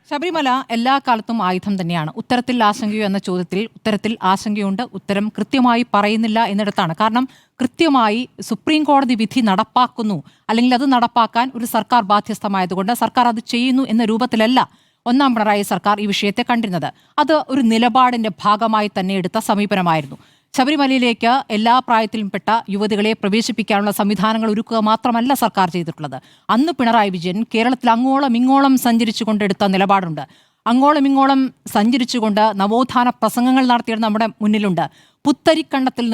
ശബരിമല എല്ലാ കാലത്തും ആയുധം തന്നെയാണ്. ഉത്തരത്തിൽ ആശങ്കയോ എന്ന ചോദ്യത്തിൽ ഉത്തരത്തിൽ ആശങ്കയുണ്ട്, ഉത്തരം കൃത്യമായി പറയുന്നില്ല എന്നിടത്താണ്. കാരണം കൃത്യമായി സുപ്രീം കോടതി വിധി നടപ്പാക്കുന്നു, അല്ലെങ്കിൽ അത് നടപ്പാക്കാൻ ഒരു സർക്കാർ ബാധ്യസ്ഥമായതുകൊണ്ട് സർക്കാർ അത് ചെയ്യുന്നു എന്ന രൂപത്തിലല്ല ഒന്നാം പിണറായി സർക്കാർ ഈ വിഷയത്തെ കണ്ടിരുന്നത്. അത് ഒരു നിലപാടിന്റെ ഭാഗമായി തന്നെ എടുത്ത സമീപനമായിരുന്നു. ശബരിമലയിലേക്ക് എല്ലാ പ്രായത്തിലുംപ്പെട്ട യുവതികളെ പ്രവേശിപ്പിക്കാനുള്ള സംവിധാനങ്ങൾ ഒരുക്കുക മാത്രമല്ല സർക്കാർ ചെയ്തിട്ടുള്ളത്. അന്ന് പിണറായി വിജയൻ കേരളത്തിൽ അങ്ങോളം ഇങ്ങോളം സഞ്ചരിച്ചു കൊണ്ടെടുത്ത നിലപാടുണ്ട്. അങ്ങോളം ഇങ്ങോളം സഞ്ചരിച്ചുകൊണ്ട് നവോത്ഥാന പ്രസംഗങ്ങൾ നടത്തിയത് നമ്മുടെ മുന്നിലുണ്ട്. പുത്തരിക്കണ്ടത്തിൽ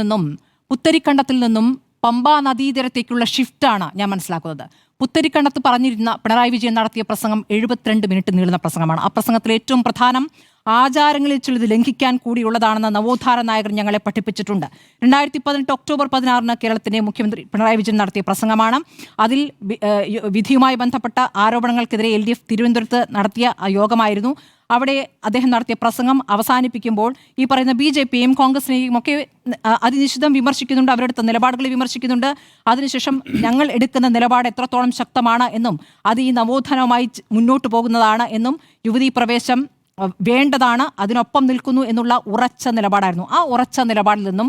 നിന്നും പമ്പാ നദീതീരത്തേക്കുള്ള ഷിഫ്റ്റാണ് ഞാൻ മനസ്സിലാക്കുന്നത്. പുത്തരിക്കണ്ടത്ത് പറഞ്ഞിരുന്ന പിണറായി വിജയൻ നടത്തിയ പ്രസംഗം 72 മിനിറ്റ് നീളുന്ന പ്രസംഗമാണ്. ആ പ്രസംഗത്തിൽ ഏറ്റവും പ്രധാനം ആചാരങ്ങളിൽ ചിലത് ലംഘിക്കാൻ കൂടിയുള്ളതാണെന്ന് നവോത്ഥാന നായകർ ഞങ്ങളെ പഠിപ്പിച്ചിട്ടുണ്ട്. 2018 ഒക്ടോബർ 16 കേരളത്തിന്റെ മുഖ്യമന്ത്രി പിണറായി വിജയൻ നടത്തിയ പ്രസംഗമാണ്. അതിൽ വിധിയുമായി ബന്ധപ്പെട്ട ആരോപണങ്ങൾക്കെതിരെ LDF തിരുവനന്തപുരത്ത് നടത്തിയ യോഗമായിരുന്നു. അവിടെ അദ്ദേഹം നടത്തിയ പ്രസംഗം അവസാനിപ്പിക്കുമ്പോൾ ഈ പറയുന്ന BJPയെയും കോൺഗ്രസിനെയും ഒക്കെ അതിനിശ്ചിതം വിമർശിക്കുന്നുണ്ട്, അവരെടുത്ത നിലപാടുകളെ വിമർശിക്കുന്നുണ്ട്. അതിനുശേഷം ഞങ്ങൾ എടുക്കുന്ന നിലപാട് എത്രത്തോളം ശക്തമാണ് എന്നും അത് ഈ നവോത്ഥാനവുമായി മുന്നോട്ട് പോകുന്നതാണ് എന്നും യുവതീ പ്രവേശം വേണ്ടതാണ്, അതിനൊപ്പം നിൽക്കുന്നു എന്നുള്ള ഉറച്ച നിലപാടായിരുന്നു. ആ ഉറച്ച നിലപാടിൽ നിന്നും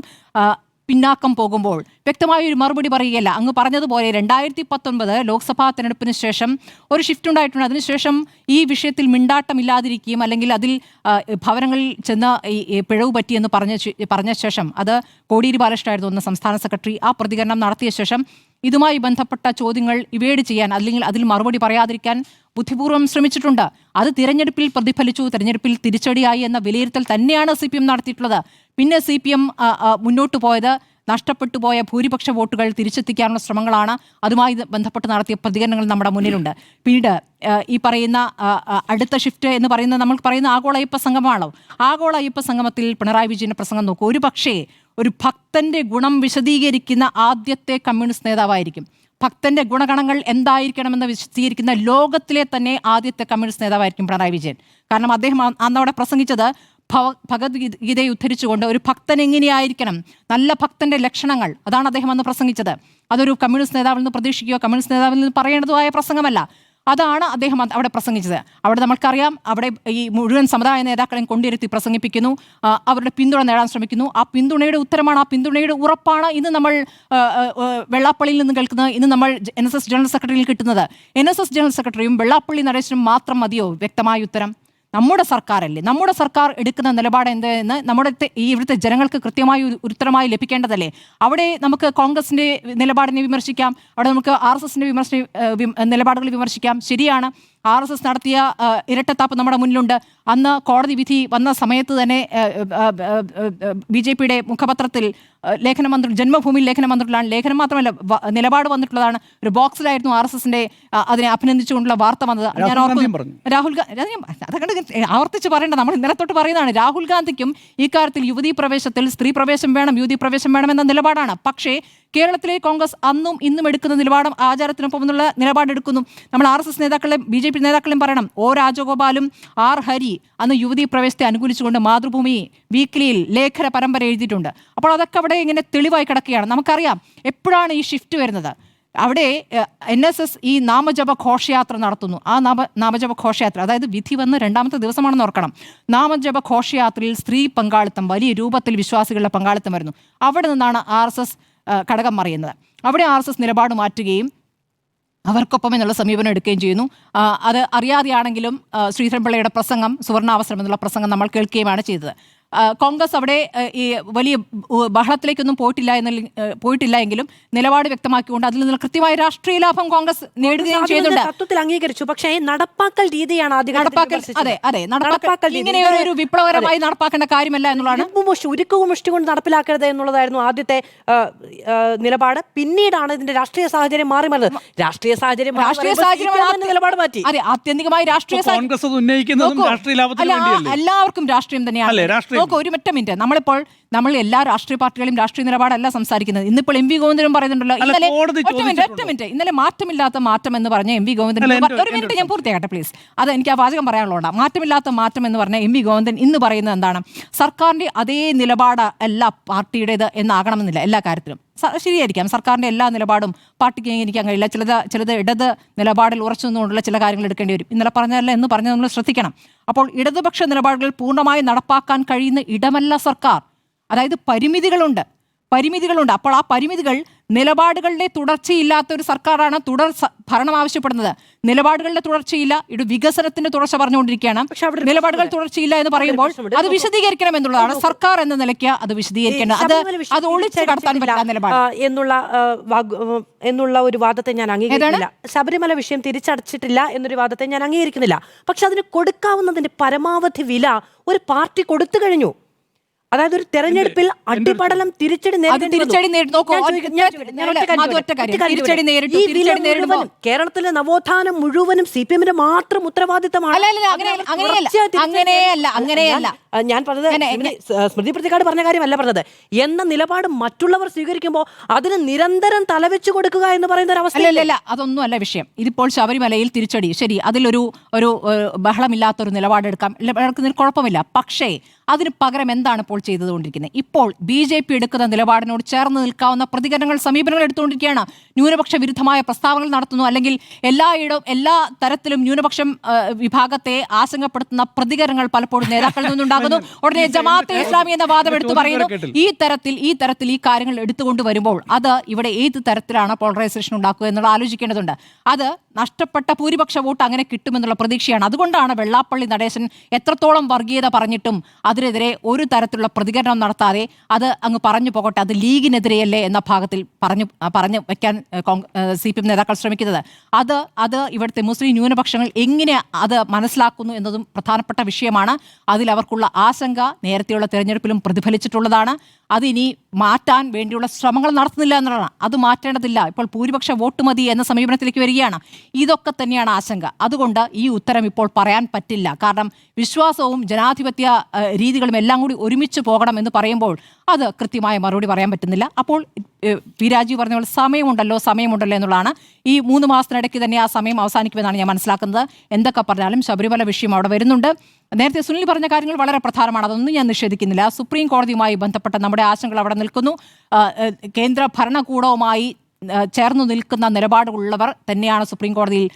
പിന്നാക്കം പോകുമ്പോൾ വ്യക്തമായ ഒരു മറുപടി പറയുകയല്ല. അങ്ങ് പറഞ്ഞതുപോലെ 2019 ലോക്സഭാ തെരഞ്ഞെടുപ്പിന് ശേഷം ഒരു ഷിഫ്റ്റ് ഉണ്ടായിട്ടുണ്ട്. അതിനുശേഷം ഈ വിഷയത്തിൽ മിണ്ടാട്ടമില്ലാതിരിക്കുകയും അല്ലെങ്കിൽ അതിൽ ഭവനങ്ങളിൽ ചെന്ന് ഈ പിഴവ് പറ്റിയെന്ന് പറഞ്ഞ ശേഷം അത് കോടിയേരി ബാലകൃഷ്ണനായിരുന്നു അന്ന് സംസ്ഥാന സെക്രട്ടറി. ആ പ്രതികരണം നടത്തിയ ശേഷം ഇതുമായി ബന്ധപ്പെട്ട ചോദ്യങ്ങൾ ഇവേഡ് ചെയ്യാൻ അല്ലെങ്കിൽ അതിൽ മറുപടി പറയാതിരിക്കാൻ ബുദ്ധിപൂർവ്വം ശ്രമിച്ചിട്ടുണ്ട്. അത് തിരഞ്ഞെടുപ്പിൽ പ്രതിഫലിച്ചു, തിരഞ്ഞെടുപ്പിൽ തിരിച്ചടിയായി എന്ന വിലയിരുത്തൽ തന്നെയാണ് CPM നടത്തിയിട്ടുള്ളത്. പിന്നെ CPM മുന്നോട്ട് പോയത് നഷ്ടപ്പെട്ടു പോയ ഭൂരിപക്ഷ വോട്ടുകൾ തിരിച്ചെത്തിക്കാനുള്ള ശ്രമങ്ങളാണ്. അതുമായി ബന്ധപ്പെട്ട് നടത്തിയ പ്രതികരണങ്ങൾ നമ്മുടെ മുന്നിലുണ്ട്. പിന്നീട് ഈ പറയുന്ന അടുത്ത ഷിഫ്റ്റ് എന്ന് പറയുന്നത് നമ്മൾ പറയുന്ന ആഗോള അയ്യപ്പ സംഗമമാണോ. ആഗോള അയ്യപ്പ സംഗമത്തിൽ പിണറായി വിജയന്റെ പ്രസംഗം നോക്കൂ. ഒരു പക്ഷേ ഒരു ഭക്തന്റെ ഗുണം വിശദീകരിക്കുന്ന ആദ്യത്തെ കമ്മ്യൂണിസ്റ്റ് നേതാവായിരിക്കും. ഭക്തന്റെ ഗുണഗണങ്ങൾ എന്തായിരിക്കണമെന്ന് വിശദീകരിക്കുന്ന ലോകത്തിലെ തന്നെ ആദ്യത്തെ കമ്മ്യൂണിസ്റ്റ് നേതാവായിരിക്കും പിണറായി വിജയൻ. കാരണം അദ്ദേഹം അന്നവിടെ പ്രസംഗിച്ചത് ഭഗവത്ഗീതയെ ഉദ്ധരിച്ചുകൊണ്ട് ഒരു ഭക്തൻ എങ്ങനെയായിരിക്കണം, നല്ല ഭക്തന്റെ ലക്ഷണങ്ങൾ, അതാണ് അദ്ദേഹം അന്ന് പ്രസംഗിച്ചത്. അതൊരു കമ്മ്യൂണിസ്റ്റ് നേതാവിൽ നിന്ന് പ്രതീക്ഷിക്കുകയോ കമ്മ്യൂണിസ്റ്റ് നേതാവിൽ നിന്ന് പറയേണ്ടതുമായ പ്രസംഗമല്ല. അതാണ് അദ്ദേഹം അവിടെ പ്രസംഗിച്ചത്. അവിടെ നമുക്കറിയാം, അവിടെ ഈ മുഴുവൻ സമുദായ നേതാക്കളെയും കൊണ്ടിരുത്തി പ്രസംഗിപ്പിക്കുന്നു, അവരുടെ പിന്തുണ നേടാൻ ശ്രമിക്കുന്നു. ആ പിന്തുണയുടെ ഉത്തരമാണ്, ആ പിന്തുണയുടെ ഉറപ്പാണ് ഇന്ന് നമ്മൾ വെള്ളാപ്പള്ളിയിൽ നിന്ന് കേൾക്കുന്നത്, ഇന്ന് നമ്മൾ NSS ജനറൽ സെക്രട്ടറിയിൽ കിട്ടുന്നത്. NSS ജനറൽ സെക്രട്ടറിയും വെള്ളാപ്പള്ളി നടേശനും മാത്രം മതിയോ വ്യക്തമായ ഉത്തരം? നമ്മുടെ സർക്കാരല്ലേ, നമ്മുടെ സർക്കാർ എടുക്കുന്ന നിലപാട് എന്തെന്ന് ഇവിടുത്തെ ജനങ്ങൾക്ക് കൃത്യമായി ഉത്തരമായി ലഭിക്കേണ്ടതല്ലേ. അവിടെ നമുക്ക് കോൺഗ്രസിന്റെ നിലപാടിനെ വിമർശിക്കാം, അവിടെ നമുക്ക് RSSന്റെ നിലപാടുകൾ വിമർശിക്കാം. ശരിയാണ്, RSS നടത്തിയ ഇരട്ടത്താപ്പ് നമ്മുടെ മുന്നിലുണ്ട്. അന്ന് കോടതി വിധി വന്ന സമയത്ത് തന്നെ BJPയുടെ മുഖപത്രത്തിൽ ലേഖനം വന്നിട്ടുണ്ട്, ജന്മഭൂമിയിൽ ലേഖനം വന്നിട്ടുള്ളതാണ്. ലേഖനം മാത്രമല്ല, നിലപാട് വന്നിട്ടുള്ളതാണ്. ഒരു ബോക്സിലായിരുന്നു RSSന്റെ അതിനെ അഭിനന്ദിച്ചുകൊണ്ടുള്ള വാർത്ത വന്നത്. ഞാൻ രാഹുൽ ഗാന്ധി അതൊക്കെ ആവർത്തിച്ച് പറയേണ്ട, നമ്മൾ ഇന്നലെ തൊട്ട് പറയുന്നതാണ്. രാഹുൽ ഗാന്ധിക്കും ഈ കാര്യത്തിൽ യുവതീ പ്രവേശത്തിൽ സ്ത്രീ പ്രവേശം വേണം, യുവതീ പ്രവേശം വേണമെന്ന നിലപാടാണ്. പക്ഷേ കേരളത്തിലെ കോൺഗ്രസ് അന്നും ഇന്നും എടുക്കുന്ന നിലപാടും ആചാരത്തിനൊപ്പം എന്നുള്ള നിലപാടെടുക്കുന്നു. നമ്മൾ RSS നേതാക്കളെയും BJP നേതാക്കളെയും പറയണം. O രാജഗോപാലും R ഹരി അന്ന് യുവതീ പ്രവേശത്തെ അനുകൂലിച്ചുകൊണ്ട് മാതൃഭൂമി വീക്കിലിയിൽ ലേഖന പരമ്പര എഴുതിയിട്ടുണ്ട്. അപ്പോൾ അതൊക്കെ അവിടെ ഇങ്ങനെ തെളിവായി കിടക്കുകയാണ്. നമുക്കറിയാം എപ്പോഴാണ് ഈ ഷിഫ്റ്റ് വരുന്നത്. അവിടെ NSS ഈ നാമജപ ഘോഷയാത്ര നടത്തുന്നു. ആ നാമജപ ഘോഷയാത്ര, അതായത് വിധി വന്ന് 2ാമത്തെ ദിവസമാണെന്ന് ഓർക്കണം. നാമജപ ഘോഷയാത്രയിൽ സ്ത്രീ പങ്കാളിത്തം, വലിയ രൂപത്തിൽ വിശ്വാസികളുടെ പങ്കാളിത്തം വരുന്നു. അവിടെ നിന്നാണ് RSS ഘടകം മറിയുന്നത്. അവിടെ RSS നിലപാട് മാറ്റുകയും അവർക്കൊപ്പം എന്നുള്ള സമീപനം എടുക്കുകയും ചെയ്യുന്നു. അത് അറിയാതെയാണെങ്കിലും ശ്രീധരൻപിള്ളയുടെ പ്രസംഗം, സുവർണാവസരം എന്നുള്ള പ്രസംഗം നമ്മൾ കേൾക്കുകയുമാണ് ചെയ്തത്. കോൺഗ്രസ് അവിടെ ഈ വലിയ ബഹളത്തിലേക്കൊന്നും പോയിട്ടില്ല എങ്കിലും നിലപാട് വ്യക്തമാക്കിക്കൊണ്ട് അതിൽ നിന്ന് കൃത്യമായ രാഷ്ട്രീയ ലാഭം കോൺഗ്രസ് നേടുകയും ചെയ്യുന്നുണ്ട്. തത്വത്തിൽ അംഗീകരിച്ചു, പക്ഷേ നടപ്പാക്കൽ രീതിയാണ് ഇങ്ങനെ ഒരു വിപ്ലവകരമായി നടപ്പാക്കേണ്ട കാര്യമല്ല എന്നുള്ളതാണ്. ഉരുക്കവും മുഷ്ടി കൊണ്ട് നടപ്പിലാക്കരുത് എന്നുള്ളതായിരുന്നു ആദ്യത്തെ നിലപാട്. പിന്നീടാണ് ഇതിന്റെ രാഷ്ട്രീയ സാഹചര്യം മാറി മറിഞ്ഞത്. രാഷ്ട്രീയ സാഹചര്യം നിലപാട് മാറ്റി. അതെ, ആത്യന്തികമായി രാഷ്ട്രീയ എല്ലാവർക്കും രാഷ്ട്രീയം തന്നെയാണ്. ഒരു മിനിറ്റ്, നമ്മൾ എല്ലാ രാഷ്ട്രീയ പാർട്ടികളും രാഷ്ട്രീയ നിലപാടല്ല സംസാരിക്കുന്നത്. ഇന്നിപ്പോൾ MV ഗോവിന്ദനും പറയുന്നുണ്ടല്ലോ, ഇന്നലെ മാറ്റമില്ലാത്ത മാറ്റം എന്ന് പറഞ്ഞ MV ഗോവിന്ദൻ, ഒരു മിനിറ്റ് ഞാൻ പൂർത്തിയാക്കട്ടെ പ്ലീസ്. അത് എനിക്ക് ആ വാചകം പറയാനുള്ളതാണ്. മാറ്റമില്ലാത്ത മാറ്റം എന്ന് പറഞ്ഞ MV ഗോവിന്ദൻ ഇന്ന് പറയുന്നത് എന്താണ്? സർക്കാരിന്റെ അതേ നിലപാട് എല്ലാ പാർട്ടിയുടേത് എന്നാകണമെന്നില്ല എല്ലാ കാര്യത്തിലും. ശരിയായിരിക്കാം, സർക്കാരിന്റെ എല്ലാ നിലപാടും പാർട്ടിക്ക് അംഗീകരിക്കാൻ കഴിയില്ല, ചിലത് ഇടത് നിലപാടിൽ ഉറച്ചു നിന്നുകൊണ്ടുള്ള ചില കാര്യങ്ങൾ എടുക്കേണ്ടി വരും. ഇന്നലെ പറഞ്ഞതല്ല എന്ന് പറഞ്ഞ് നമ്മൾ ശ്രദ്ധിക്കണം. അപ്പോൾ ഇടതുപക്ഷ നിലപാടുകൾ പൂർണ്ണമായി നടപ്പാക്കാൻ കഴിയുന്ന ഇടമല്ല സർക്കാർ. അതായത് പരിമിതികളുണ്ട്. അപ്പോൾ ആ പരിമിതികൾ നിലപാടുകളുടെ തുടർച്ചയില്ലാത്ത ഒരു സർക്കാരാണ് ഭരണം ആവശ്യപ്പെടുന്നത്. നിലപാടുകളുടെ തുടർച്ചയില്ല, ഇത് വികസനത്തിന്റെ തുടർച്ച പറഞ്ഞുകൊണ്ടിരിക്കുകയാണ്. നിലപാടുകൾ തുടർച്ചയില്ല എന്ന് പറയുമ്പോൾ അത് വിശദീകരിക്കണം എന്നുള്ളതാണ് സർക്കാർ എന്ന നിലയ്ക്ക് അത് വിശദീകരിക്കേണ്ടത്. അത് ഒളിച്ചു കടത്താൻ പറ്റാത്ത നിലപാട് എന്നുള്ള ഒരു വാദത്തെ ഞാൻ അംഗീകരിക്കുന്നില്ല. ശബരിമല വിഷയം തിരിച്ചടച്ചിട്ടില്ല എന്നൊരു വാദത്തെ ഞാൻ അംഗീകരിക്കുന്നില്ല. പക്ഷെ അതിന് കൊടുക്കാവുന്നതിന്റെ പരമാവധി വില ഒരു പാർട്ടി കൊടുത്തു കഴിഞ്ഞു. അതായത് ഒരു തെരഞ്ഞെടുപ്പിൽ അടിപടലം തിരിച്ചടി കേരളത്തിലെ നവോത്ഥാനം മുഴുവനും CPM-ന്റെ മാത്രം ഉത്തരവാദിത്തമാണ്. ഞാൻ പറഞ്ഞത് സ്മൃതി പ്രതികാട് പറഞ്ഞ കാര്യമല്ല പറഞ്ഞത്. എന്ന നിലപാട് മറ്റുള്ളവർ സ്വീകരിക്കുമ്പോൾ അതിന് നിരന്തരം തലവെച്ചു കൊടുക്കുക എന്ന് പറയുന്ന ഒരു അവസ്ഥയല്ല. അതൊന്നും അല്ല വിഷയം. ഇതിപ്പോൾ ശബരിമലയിൽ തിരിച്ചടി, ശരി, അതിലൊരു ബഹളമില്ലാത്തൊരു നിലപാടെടുക്കാം, കുഴപ്പമില്ല. പക്ഷേ അതിന് പകരം എന്താണ് ഇപ്പോൾ ചെയ്തുകൊണ്ടിരിക്കുന്നത്? ഇപ്പോൾ BJP എടുക്കുന്ന നിലപാടിനോട് ചേർന്ന് നിൽക്കാവുന്ന പ്രതികരണങ്ങൾ, സമീപനങ്ങൾ എടുത്തുകൊണ്ടിരിക്കുകയാണ്. ന്യൂനപക്ഷ വിരുദ്ധമായ പ്രസ്താവനകൾ നടത്തുന്നു, അല്ലെങ്കിൽ എല്ലാ തരത്തിലും ന്യൂനപക്ഷം വിഭാഗത്തെ ആശങ്കപ്പെടുത്തുന്ന പ്രതികരണങ്ങൾ പലപ്പോഴും നേതാക്കളിൽ നിന്നുണ്ടാകുന്നു. ഉടനെ ജമാഅത്തെ ഇസ്ലാമി എന്ന വാദം എടുത്തു പറയുന്നു. ഈ തരത്തിൽ ഈ കാര്യങ്ങൾ എടുത്തുകൊണ്ട് വരുമ്പോൾ അത് ഇവിടെ ഏത് തരത്തിലാണ് പോളറൈസേഷൻ ഉണ്ടാക്കുക എന്നുള്ള ആലോചിക്കേണ്ടതുണ്ട്. അത് നഷ്ടപ്പെട്ട ഭൂരിപക്ഷ വോട്ട് അങ്ങനെ കിട്ടുമെന്നുള്ള പ്രതീക്ഷയാണ്. അതുകൊണ്ടാണ് വെള്ളാപ്പള്ളി നടേശൻ എത്രത്തോളം വർഗീയത പറഞ്ഞിട്ടും അതിനെതിരെ ഒരു തരത്തിലുള്ള പ്രതികരണം നടത്താതെ അത് അങ്ങ് പറഞ്ഞു പോകട്ടെ, അത് ലീഗിനെതിരെയല്ലേ എന്ന ഭാഗത്തിൽ പറഞ്ഞു വെക്കാൻ CPM നേതാക്കൾ ശ്രമിക്കുന്നത്. അത് ഇവിടുത്തെ മുസ്ലിം ന്യൂനപക്ഷങ്ങൾ എങ്ങനെ അത് മനസ്സിലാക്കുന്നു എന്നതും പ്രധാനപ്പെട്ട വിഷയമാണ്. അതിൽ അവർക്കുള്ള ആശങ്ക നേരത്തെയുള്ള തെരഞ്ഞെടുപ്പിലും പ്രതിഫലിച്ചിട്ടുള്ളതാണ്. അതിനി മാറ്റാൻ വേണ്ടിയുള്ള ശ്രമങ്ങൾ നടത്തുന്നില്ല എന്നുള്ളതാണ്. അത് മാറ്റേണ്ടതില്ല. ഇപ്പോൾ ഭൂരിപക്ഷ വോട്ട് മതി എന്ന സമീപനത്തിലേക്ക് വരികയാണ്. ഇതൊക്കെ തന്നെയാണ് ആശങ്ക. അതുകൊണ്ട് ഈ ഉത്തരം ഇപ്പോൾ പറയാൻ പറ്റില്ല. കാരണം വിശ്വാസവും ജനാധിപത്യ രീതികളും എല്ലാം കൂടി ഒരുമിച്ച് പോകണം എന്ന് പറയുമ്പോൾ അത് കൃത്യമായ മറുപടി പറയാൻ പറ്റുന്നില്ല. അപ്പോൾ പി രാജീവ് പറഞ്ഞ പോലെ സമയമുണ്ടല്ലോ എന്നുള്ളതാണ്. ഈ 3 മാസത്തിനിടയ്ക്ക് തന്നെ ആ സമയം അവസാനിക്കുമെന്നാണ് ഞാൻ മനസ്സിലാക്കുന്നത്. എന്തൊക്കെ പറഞ്ഞാലും ശബരിമല വിഷയം അവിടെ വരുന്നുണ്ട്. നേരത്തെ സുനിൽ പറഞ്ഞ കാര്യങ്ങൾ വളരെ പ്രധാനമാണ്, അതൊന്നും ഞാൻ നിഷേധിക്കുന്നില്ല. സുപ്രീം കോടതിയുമായി ബന്ധപ്പെട്ട നമ്മുടെ ആശങ്കകൾ അവിടെ നിൽക്കുന്നു. കേന്ദ്ര ഭരണകൂടവുമായി ചേർന്നു നിൽക്കുന്ന നിലപാടുകളുള്ളവർ തന്നെയാണ് സുപ്രീം കോടതിയിൽ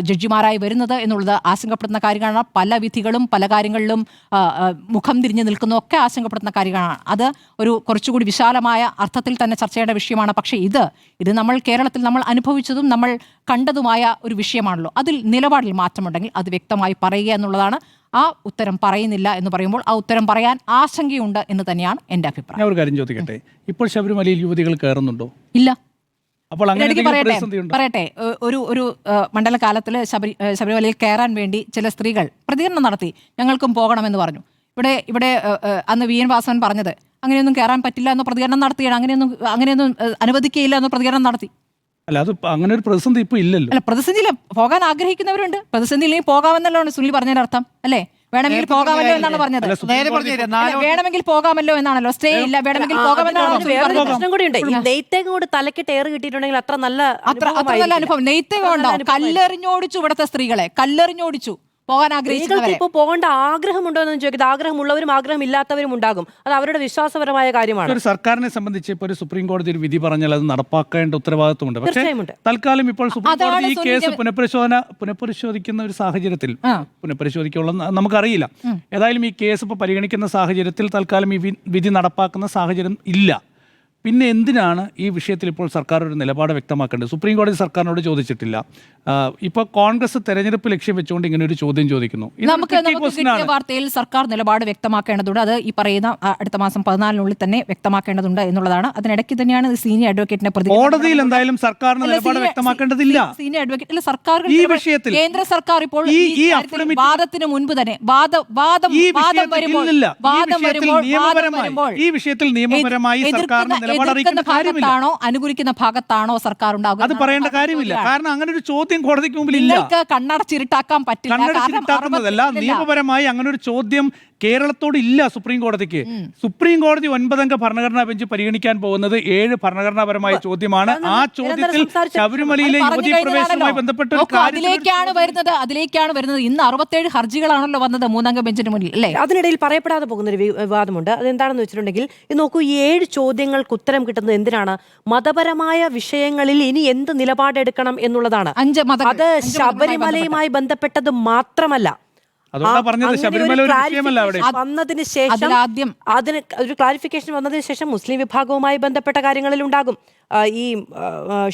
ജഡ്ജിമാരായി വരുന്നത് എന്നുള്ളത് ആശങ്കപ്പെടുന്ന കാര്യങ്ങളാണ്. പല വിധികളും പല കാര്യങ്ങളിലും മുഖം തിരിഞ്ഞു നിൽക്കുന്നതൊക്കെ ആശങ്കപ്പെടുന്ന കാര്യങ്ങളാണ്. അത് ഒരു കുറച്ചുകൂടി വിശാലമായ അർത്ഥത്തിൽ തന്നെ ചർച്ച ചെയ്യേണ്ട വിഷയമാണ്. പക്ഷേ ഇത് നമ്മൾ കേരളത്തിൽ നമ്മൾ അനുഭവിച്ചതും നമ്മൾ കണ്ടതുമായ ഒരു വിഷയമാണല്ലോ. അതിൽ നിലപാടിൽ മാറ്റമുണ്ടെങ്കിൽ അത് വ്യക്തമായി പറയുക എന്നുള്ളതാണ്. ആ ഉത്തരം പറയുന്നില്ല എന്ന് പറയുമ്പോൾ ആ ഉത്തരം പറയാൻ ആശങ്കയുണ്ട് എന്ന് തന്നെയാണ് എൻ്റെ അഭിപ്രായം. ഞാൻ ഒരു കാര്യം ചോദിക്കട്ടെ, ഇപ്പോൾ ശബരിമലയിൽ യുവതികൾ കയറുന്നുണ്ടോ? ഇല്ല. അപ്പോൾ പറയട്ടെ, ഒരു മണ്ഡലകാലത്തിൽ ശബരിമലയിൽ കയറാൻ വേണ്ടി ചില സ്ത്രീകൾ പ്രതികരണം നടത്തി, ഞങ്ങൾക്കും പോകണമെന്ന് പറഞ്ഞു. ഇവിടെ അന്ന് VN വാസവൻ പറഞ്ഞത് അങ്ങനെയൊന്നും കയറാൻ പറ്റില്ല എന്ന പ്രതികരണം നടത്തിയാണ്. അങ്ങനെയൊന്നും അനുവദിക്കുകയില്ല എന്ന പ്രതികരണം നടത്തി. അല്ല, അത് അങ്ങനെ ഒരു പ്രതിസന്ധി ഇപ്പൊ ഇല്ലല്ലോ. അല്ല, പ്രതിസന്ധിയില്ല, പോകാൻ ആഗ്രഹിക്കുന്നവരുണ്ട്. പ്രതിസന്ധിയില്ലെങ്കിൽ പോകാമെന്നല്ലോ സുനിൽ പറഞ്ഞതിന്റെ അർത്ഥം അല്ലേ? വേണമെങ്കിൽ പോകാമല്ലോ എന്നാണ് പറഞ്ഞത്. വേണമെങ്കിൽ പോകാമല്ലോ എന്നാണല്ലോ, സ്റ്റേ ഇല്ല, വേണമെങ്കിൽ പോകാമെന്നാണ്. പ്രശ്നം കൂടി ഉണ്ട്. ഈ നെയ്ത്തേക്ക് കൂടി തലക്കിട്ട് ഏറ് കിട്ടിയിട്ടുണ്ടെങ്കിൽ അത്ര നല്ല അനുഭവം നെയ്ത്തേക്ക് ഉണ്ടാവും. കല്ലെറിഞ്ഞോടിച്ചു ഇവിടുത്തെ സ്ത്രീകളെ, കല്ലെറിഞ്ഞോടിച്ചു. പോകാൻ ആഗ്രഹിക്കുന്നവരെ ഇപ്പോൾ പോകേണ്ട ആഗ്രഹമുണ്ടോ എന്ന് ചോദിക്കുന്നത്, ആഗ്രഹമുള്ളവരും ആഗ്രഹമില്ലാത്തവരും ഉണ്ടാകും. അത് അവരുടെ വിശ്വാസപരമായ കാര്യമാണ്. ഒരു സർക്കാരിനെ സംബന്ധിച്ച് ഇപ്പോൾ ഒരു സുപ്രീം കോടതി ഒരു വിധി പറഞ്ഞാൽ അത് നടപ്പാക്കേണ്ട ഉത്തരവാദിത്വമുണ്ട്. പക്ഷേ തൽക്കാലം ഇപ്പോൾ സുപ്രീം കോടതി ഈ കേസ് പുനഃപരിശോധിക്കുന്ന ഒരു സാഹചര്യത്തിൽ പുനഃപരിശോധിക്കുള്ള നമുക്കറിയില്ല. ഏതായാലും ഈ കേസ് ഇപ്പോൾ പരിഗണിക്കുന്ന സാഹചര്യത്തിൽ തൽക്കാലം ഈ വിധി നടപ്പാക്കുന്ന സാഹചര്യം ഇല്ല. പിന്നെ എന്തിനാണ് ഈ വിഷയത്തിൽ ഇപ്പോൾ സർക്കാർ ഒരു നിലപാട് വ്യക്തമാക്കേണ്ടത്? സുപ്രീം കോടതി സർക്കാരിനോട് ചോദിച്ചിട്ടില്ല. ഇപ്പോൾ കോൺഗ്രസ് തെരഞ്ഞെടുപ്പ് ലക്ഷ്യം വെച്ചുകൊണ്ട് ഇങ്ങനെ ഒരു ചോദ്യം ചോദിക്കുന്നു. നമുക്ക് കിട്ടിയ വാർത്തയിൽ സർക്കാർ നിലപാട് വ്യക്തമാക്കേണ്ടതുണ്ട്. അത് ഈ പറയുന്ന അടുത്ത മാസം 14 തന്നെ വ്യക്തമാക്കേണ്ടതുണ്ട് എന്നുള്ളതാണ്. അതിനിടയ്ക്ക് തന്നെയാണ് സീനിയർ അഡ്വക്കേറ്റിന്റെ കോടതിയിൽ എന്തായാലും സർക്കാരിന് നിലപാട് വ്യക്തമാക്കേണ്ടതില്ല. സീനിയർ അഡ്വക്കേറ്റ് സർക്കാർ ഈ വിഷയത്തിൽ കേന്ദ്ര സർക്കാർ ഇപ്പോൾ വാദത്തിന് മുൻപ് തന്നെ ഈ വിഷയത്തിൽ നിയമപരമായി സർക്കാരിന് ഭാഗത്താണോ അനുകൂലിക്കുന്ന ഭാഗത്താണോ സർക്കാർ ഉണ്ടാകുക? അത് പറയേണ്ട കാര്യമില്ല. കാരണം അങ്ങനെ ഒരു ചോദ്യം കോടതിക്ക് മുമ്പിൽ ഇല്ല. കണ്ണടച്ചിരുട്ടാക്കാൻ പറ്റില്ല. കണ്ണടച്ചിരുട്ടാക്കുന്നതല്ല, നിയമപരമായി അങ്ങനെ ഒരു ചോദ്യം കേരളത്തോട് ഇല്ല സുപ്രീം കോടതിക്ക്. സുപ്രീം കോടതി 9 അംഗ ഭരണഘടനാ ബെഞ്ച് പരിഗണിക്കാൻ പോകുന്നത് 7 ഭരണഘടനാപരമായ ചോദ്യമാണ്. ആ ചോദ്യത്തിൽ ശബരിമലയിലെ യുവതീ പ്രവേശനവുമായി ബന്ധപ്പെട്ട അതിലേക്കാണ് വരുന്നത്. ഇന്ന് 67 ഹർജികളാണല്ലോ വന്നത് 3 അംഗ ബെഞ്ചിന് മുന്നിൽ, അല്ലേ? അതിനിടയിൽ പറയപ്പെടാതെ പോകുന്ന ഒരു വിവാദമുണ്ട്. അതെന്താണെന്ന് വെച്ചിട്ടുണ്ടെങ്കിൽ ഇത് നോക്കൂ, ഈ 7 ചോദ്യങ്ങൾക്ക് ഉത്തരം കിട്ടുന്നത് എന്തിനാണ്? മതപരമായ വിഷയങ്ങളിൽ ഇനി എന്ത് നിലപാടെടുക്കണം എന്നുള്ളതാണ്. അത് ശബരിമലയുമായി ബന്ധപ്പെട്ടത് മാത്രമല്ല. വന്നതിന് ശേഷം അതിന് ഒരു ക്ലാരിഫിക്കേഷൻ വന്നതിന് ശേഷം മുസ്ലിം വിഭാഗവുമായി ബന്ധപ്പെട്ട കാര്യങ്ങളിൽ ഉണ്ടാകും, ഈ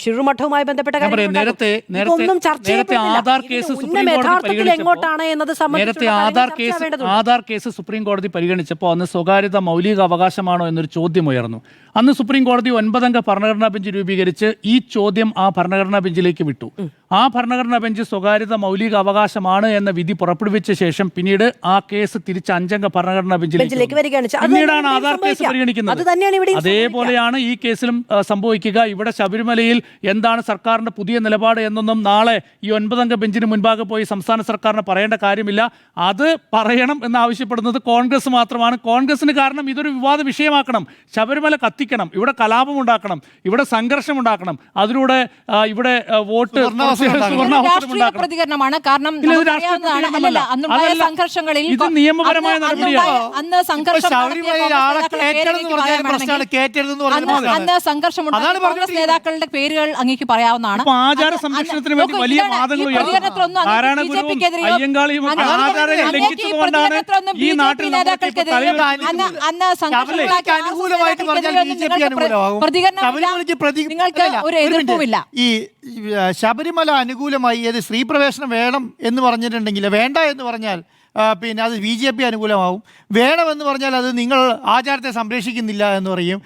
ഷിറുമഠവുമായി ബന്ധപ്പെട്ട കാര്യങ്ങളൊന്നും ചർച്ച എങ്ങോട്ടാണ് എന്നത് നേരത്തെ ആധാർ കേസ് സുപ്രീം കോടതി പരിഗണിച്ചപ്പോൾ അന്ന് സ്വകാര്യത മൗലിക അവകാശമാണോ എന്നൊരു ചോദ്യം ഉയർന്നു. അന്ന് സുപ്രീം കോടതി 9-അംഗ ഭരണഘടനാ ബെഞ്ച് രൂപീകരിച്ച് ഈ ചോദ്യം ആ ഭരണഘടനാ ബെഞ്ചിലേക്ക് വിട്ടു. ആ ഭരണഘടനാ ബെഞ്ച് സ്വകാര്യത മൗലിക അവകാശമാണ് എന്ന വിധി പുറപ്പെടുവിച്ച ശേഷം പിന്നീട് ആ കേസ് തിരിച്ച് 5-അംഗ ഭരണഘടനാ ബെഞ്ചിലേക്ക് പിന്നീടാണ് ആധാർ കേസ് പരിഗണിക്കുന്നത്. അതേപോലെയാണ് ഈ കേസിലും സംഭവിക്കുക. ഇവിടെ ശബരിമലയിൽ എന്താണ് സർക്കാരിന്റെ പുതിയ നിലപാട് എന്നൊന്നും നാളെ ഈ 9-അംഗ ബെഞ്ചിന് മുൻപാകെ പോയി സംസ്ഥാന സർക്കാരിന് പറയേണ്ട കാര്യമില്ല. അത് പറയണം എന്നാവശ്യപ്പെടുന്നത് കോൺഗ്രസ് മാത്രമാണ്. കോൺഗ്രസിന് കാരണം ഇതൊരു വിവാദ വിഷയമാക്കണം, ശബരിമല കത്തിക്കണം, ഇവിടെ കലാപം ഉണ്ടാക്കണം, ഇവിടെ സംഘർഷം ഉണ്ടാക്കണം, അതിലൂടെ ഇവിടെ വോട്ട് പ്രതികരണമാണ്. കാരണം സംഘർഷങ്ങളിൽ ഇത് നിയമപരമായ നടപടിയാണ്. അന്ന് കോൺഗ്രസ് നേതാക്കളുടെ പേരുകൾ അങ്ങേക്ക് പറയാവുന്നതാണ്. ആചാര സംരക്ഷണത്തിന് വേണ്ടി വലിയ വാദങ്ങൾ ഈ നാട്ടിൽ നിങ്ങൾക്ക് ഒരു എതിർപ്പുമില്ല. ഈ ശബരിമല അനുകൂലമായി ഏത് സ്ത്രീ പ്രവേശനം വേണം എന്ന് പറഞ്ഞിട്ടുണ്ടെങ്കിൽ, വേണ്ട എന്ന് പറഞ്ഞാൽ പിന്നെ അത് BJP അനുകൂലമാവും, വേണമെന്ന് പറഞ്ഞാൽ അത് നിങ്ങൾ ആചാരത്തെ സംരക്ഷിക്കുന്നില്ല എന്ന് പറയും.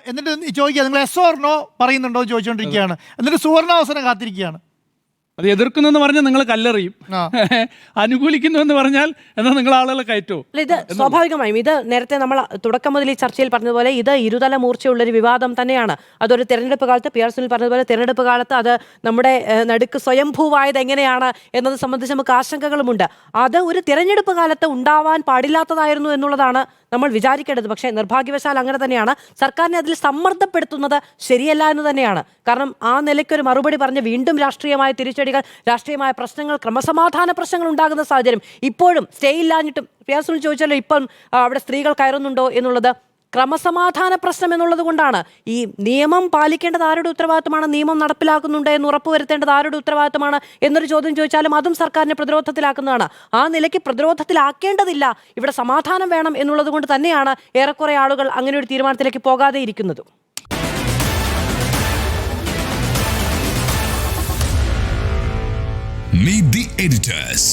എന്നിട്ട് ചോദിക്കുക നിങ്ങൾ എസ് ഓർ നോ പറയുന്നുണ്ടോ എന്ന് ചോദിച്ചുകൊണ്ടിരിക്കുകയാണ്. എന്നിട്ട് സുവർണാവസരം കാത്തിരിക്കുകയാണ്. അത് എതിർക്കുന്നെന്ന് പറഞ്ഞാൽ നിങ്ങൾ കല്ലെറിയും, അനുകൂലിക്കുന്നു എന്ന് പറഞ്ഞാൽ എന്നാൽ നിങ്ങൾ ആളുകളെ കയറ്റോ. ഇത് സ്വാഭാവികമായും ഇത് നേരത്തെ നമ്മൾ തുടക്കം മുതൽ ഈ ചർച്ചയിൽ പറഞ്ഞതുപോലെ ഇത് ഇരുതല മൂർച്ചയുള്ളൊരു വിവാദം തന്നെയാണ്. അതൊരു തെരഞ്ഞെടുപ്പ് കാലത്ത് PR സുനിൽ പറഞ്ഞതുപോലെ തെരഞ്ഞെടുപ്പ് കാലത്ത് അത് നമ്മുടെ നടുക്ക് സ്വയംഭൂവായത് എങ്ങനെയാണ് എന്നത് സംബന്ധിച്ച് നമുക്ക് ആശങ്കകളുമുണ്ട്. അത് ഒരു തെരഞ്ഞെടുപ്പ് കാലത്ത് ഉണ്ടാവാൻ പാടില്ലാത്തതായിരുന്നു എന്നുള്ളതാണ് നമ്മൾ വിചാരിക്കേണ്ടത്. പക്ഷേ നിർഭാഗ്യവശാൽ അങ്ങനെ തന്നെയാണ്. സർക്കാരിനെ അതിൽ സമ്മർദ്ദപ്പെടുത്തുന്നത് ശരിയല്ല എന്ന് തന്നെയാണ്. കാരണം ആ നിലയ്ക്കൊരു മറുപടി പറഞ്ഞ് വീണ്ടും രാഷ്ട്രീയമായ തിരിച്ചടികൾ, രാഷ്ട്രീയമായ പ്രശ്നങ്ങൾ, ക്രമസമാധാന പ്രശ്നങ്ങൾ ഉണ്ടാകുന്ന സാഹചര്യം ഇപ്പോഴും സ്റ്റേ ഇല്ലാഞ്ഞിട്ടും PR സുനിൽ ചോദിച്ചാലോ ഇപ്പം അവിടെ സ്ത്രീകൾ കയറുന്നുണ്ടോ എന്നുള്ളത് ക്രമസമാധാന പ്രശ്നം എന്നുള്ളത് കൊണ്ടാണ്. ഈ നിയമം പാലിക്കേണ്ടത് ആരുടെ ഉത്തരവാദിത്തമാണ്, നിയമം നടപ്പിലാക്കുന്നുണ്ട് എന്ന് ഉറപ്പുവരുത്തേണ്ടത് ആരുടെ ഉത്തരവാദിത്തമാണ് എന്നൊരു ചോദ്യം ചോദിച്ചാലും അതും സർക്കാരിനെ പ്രതിരോധത്തിലാക്കുന്നതാണ്. ആ നിലയ്ക്ക് പ്രതിരോധത്തിലാക്കേണ്ടതില്ല, ഇവിടെ സമാധാനം വേണം എന്നുള്ളത് കൊണ്ട് തന്നെയാണ് ഏറെക്കുറെ ആളുകൾ അങ്ങനെ ഒരു തീരുമാനത്തിലേക്ക് പോകാതെ ഇരിക്കുന്നത്. Meet the editors.